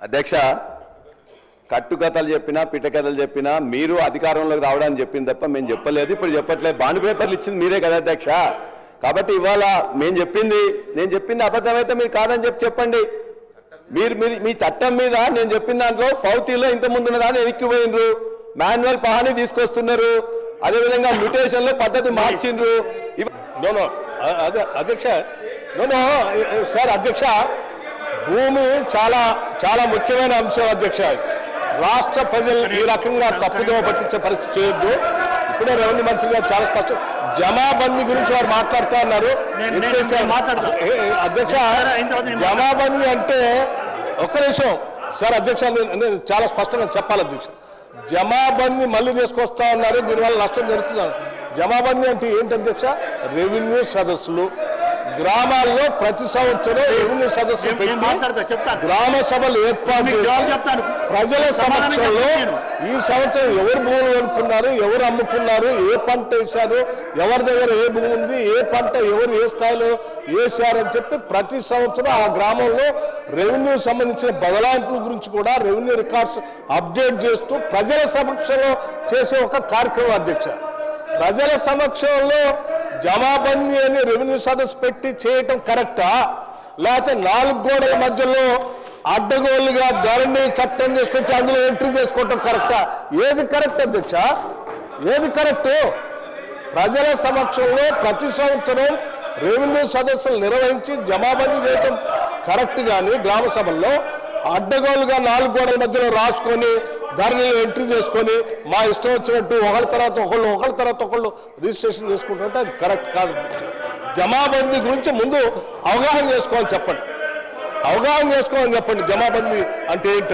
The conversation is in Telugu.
అధ్యక్ష కట్టుకథలు చెప్పినా పిట్టకథలు చెప్పినా మీరు అధికారంలోకి రావడానికి చెప్పింది తప్ప మేము చెప్పలేదు, ఇప్పుడు చెప్పట్లేదు. బాండ్ పేపర్లు ఇచ్చింది మీరే కదా అధ్యక్ష. కాబట్టి ఇవాళ నేను చెప్పింది అబద్ధమైతే మీరు కాదని చెప్పండి. మీరు మీ చట్టం మీద నేను చెప్పిన దాంట్లో ఫౌతీలో ఇంతకుముందు ఉన్న దాన్ని ఎక్కిపోయినరు, మాన్యువల్ పహాని తీసుకొస్తున్నారు, అదేవిధంగా మ్యూటేషన్లో పద్ధతి మార్చిండ్రు. అధ్యక్ష సార్ అధ్యక్ష భూమి చాలా చాలా ముఖ్యమైన అంశం అధ్యక్ష. రాష్ట్ర ప్రజలు ఈ రకంగా తప్పుదోవ పట్టించే పరిస్థితి చేయొద్దు. ఇప్పుడే రెవెన్యూ మంత్రి గారు చాలా స్పష్టం జమాబందీ గురించి వారు మాట్లాడుతూ ఉన్నారు. అధ్యక్ష జమాబందీ అంటే ఒక్క నిమిషం సార్ అధ్యక్ష నేను చాలా స్పష్టంగా చెప్పాలి అధ్యక్ష. జమాబందీ మళ్ళీ తీసుకొస్తా ఉన్నారు, దీనివల్ల నష్టం జరుగుతున్నారు. జమాబందీ అంటే ఏంటి అధ్యక్ష? రెవెన్యూ సదస్సులు గ్రామాల్లో ప్రతి సంవత్సరం రెవెన్యూ సదస్సులు పెట్టి గ్రామ సభలు ఏర్పాటు ప్రజల సమక్షంలో ఈ సంవత్సరం ఎవరు భూములు కొనుక్కున్నారు, ఎవరు అమ్ముకున్నారు, ఏ పంట వేశారు, ఎవరి దగ్గర ఏ భూమి ఉంది, ఏ పంట ఎవరు ఏ స్థాయిలో వేశారని చెప్పి ప్రతి సంవత్సరం ఆ గ్రామంలో రెవెన్యూ సంబంధించిన బదలాయింపుల గురించి కూడా రెవెన్యూ రికార్డ్స్ అప్డేట్ చేస్తూ ప్రజల సమక్షంలో చేసే ఒక కార్యక్రమం అధ్యక్ష. ప్రజల సమక్షంలో జమాబందీ అని రెవెన్యూ సదస్సు పెట్టి చేయటం కరెక్టా, లేకపోతే 4 గోడల మధ్యలో అడ్డగోలుగా ధరణి చట్టం చేసుకొచ్చి అందులో ఎంట్రీ చేసుకోవటం కరెక్టా? ఏది కరెక్ట్ అధ్యక్ష? ఏది కరెక్ట్? ప్రజల సమక్షంలో ప్రతి సంవత్సరం రెవెన్యూ సదస్సులు నిర్వహించి జమాబందీ చేయటం కరెక్ట్, కానీ గ్రామ సభల్లో అడ్డగోలుగా 4 గోడల మధ్యలో రాసుకొని ధరణిలో ఎంట్రీ చేసుకొని మా ఇష్టం వచ్చినట్టు ఒకళ్ళ తర్వాత ఒకళ్ళు రిజిస్ట్రేషన్ చేసుకుంటుంటే అది కరెక్ట్ కాదు. జమాబందీ గురించి ముందు అవగాహన చేసుకోమని చెప్పండి. జమాబందీ అంటే ఏంటి?